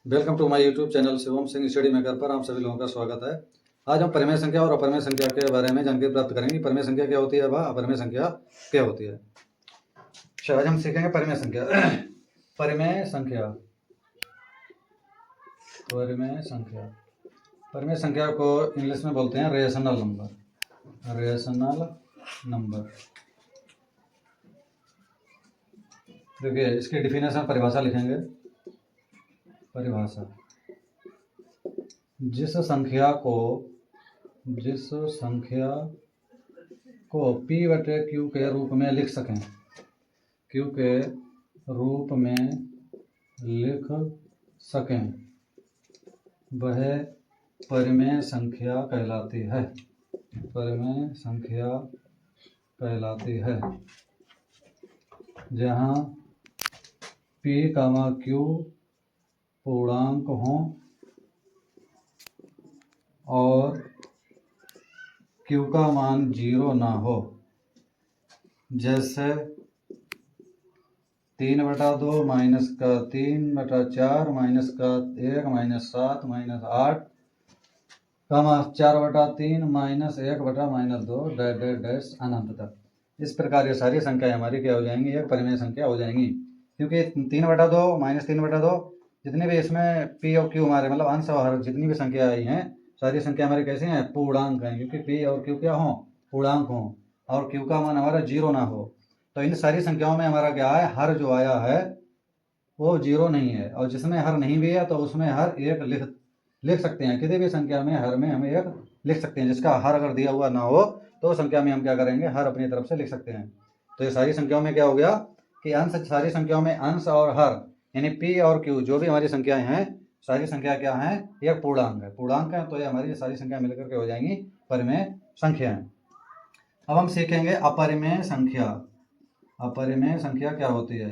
Welcome to my YouTube channel Shivam Singh study maker पर आप सभी लोगों का स्वागत है। आज हम परिमेय संख्या और अपरिमेय संख्या के बारे में जानकारी प्राप्त करेंगे। परिमेय संख्या क्या होती है व अपरिमेय संख्या क्या होती है। आज हम सीखेंगे परिमेय संख्या। परिमेय संख्या परिमेय संख्या परिमेय संख्या को इंग्लिश में बोलते हैं रेशनल नंबर। Rational number. देखिए इसकी डिफिनेशन परिभाषा लिखेंगे। परिभाषा जिस संख्या को P बटे Q के रूप में लिख सकें, Q के रूप में लिख सकें, वह परिमेय संख्या कहलाती है। परिमेय संख्या कहलाती है। जहाँ P, Q पूर्णांक हों और Q का मान 0 ना हो। जैसे 3/2 माइनस का 3/4 माइनस का 1 माइनस 7 माइनस 8 4/3 माइनस 1/-2 डैश अनंत तक। इस प्रकार ये सारी संख्याएं हमारी क्या हो जाएंगी, एक परिमेय संख्या हो जाएंगी। क्योंकि 3/2 माइनस 3/2 जितने भी इसमें P और Q हमारे मतलब अंश और हर जितनी भी संख्या आई हैं, सारी संख्या हमारी कैसी हैं, पूर्णांक हैं। क्योंकि P और Q क्या हों, पूर्णांक हों और Q का मान हमारा 0 ना हो। तो इन सारी संख्याओं में हमारा क्या है, हर जो आया है वो 0 नहीं है, और जिसमें हर नहीं भी है तो उसमें हर एक लिख सकते हैं। किसी भी संख्या में हर में हम एक लिख सकते हैं। जिसका हर अगर दिया हुआ ना हो तो संख्या में हम क्या करेंगे, हर अपनी तरफ से लिख सकते हैं। तो ये सारी संख्याओं में क्या हो गया कि अंश, सारी संख्याओं में अंश और हर यानी P और Q जो भी हमारी संख्याएं हैं, सारी संख्या क्या हैं, एक पूर्णांक है। पूर्णांक है तो ये हमारी सारी संख्या मिलकर के हो जाएंगी परिमेय संख्याएं। अब हम सीखेंगे अपरिमेय संख्या। अपरिमेय संख्या क्या होती है,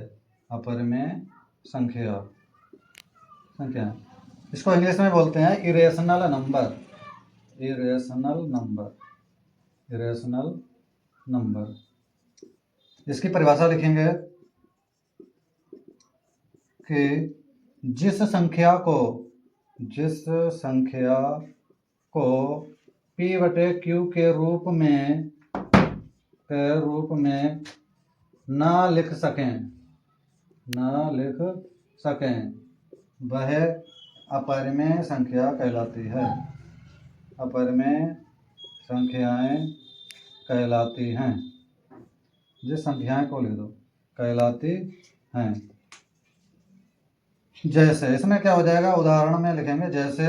अपरिमेय संख्या इसको इंग्लिश में बोलते हैं irrational number. Irrational number. Irrational number. इसकी परिभाषा लिखेंगे कि जिस संख्या को P बटे Q के रूप में ना लिख सकें, वह अपरिमेय संख्या कहलाती है। अपरिमेय संख्याएं कहलाती हैं। जिस संख्याएं को लिख दो कहलाती हैं। जैसे इसमें क्या हो जाएगा, उदाहरण में लिखेंगे। जैसे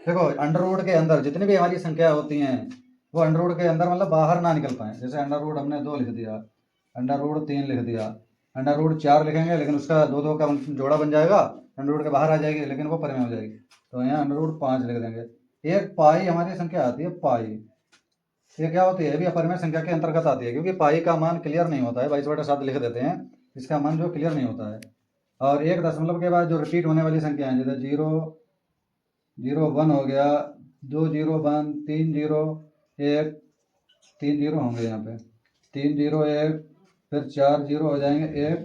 देखो अंडर रूट के अंदर जितनी भी हमारी संख्या होती हैं वो अंडर रूट के अंदर मतलब बाहर ना निकल पाए। जैसे अंडर रूट हमने 2 लिख दिया, अंडर रूट 3 लिख दिया, अंडर रूट 4 लिखेंगे लेकिन उसका 2 का जोड़ा बन जाएगा, अंडर रूट के बाहर आ जाएगी लेकिन वो परिमेय हो जाएगी। तो यहाँ अंडर रूट 5 लिख देंगे। एक पाई हमारी संख्या आती है, पाई। ये क्या होती है, भी अपरिमेय संख्या के अंतर्गत आती है। क्योंकि पाई का मान क्लियर नहीं होता है, 22/7 लिख देते हैं, इसका मान जो क्लियर नहीं होता है। और 1 दशमलव के बाद जो रिपीट होने वाली संख्या है, जैसे 0 0 1 हो गया, 2 0 1, 3 0 1, 3 0 होंगे यहाँ पे, 3 0 1, फिर 4 0 हो जाएंगे, 1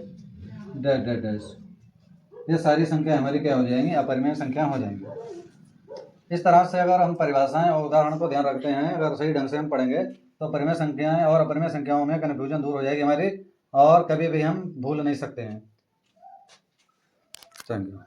डैश। ये सारी संख्या हमारी क्या हो जाएंगी, अपरिमेय संख्या हो जाएंगी। इस तरह से अगर हम परिभाषाएं और उदाहरण को ध्यान रखते हैं, अगर सही ढंग से हम पढ़ेंगे तो परिमेय संख्याएं और अपरिमेय संख्याओं में कन्फ्यूजन दूर हो जाएगी हमारी, और कभी भी हम भूल नहीं सकते हैं। Thank you.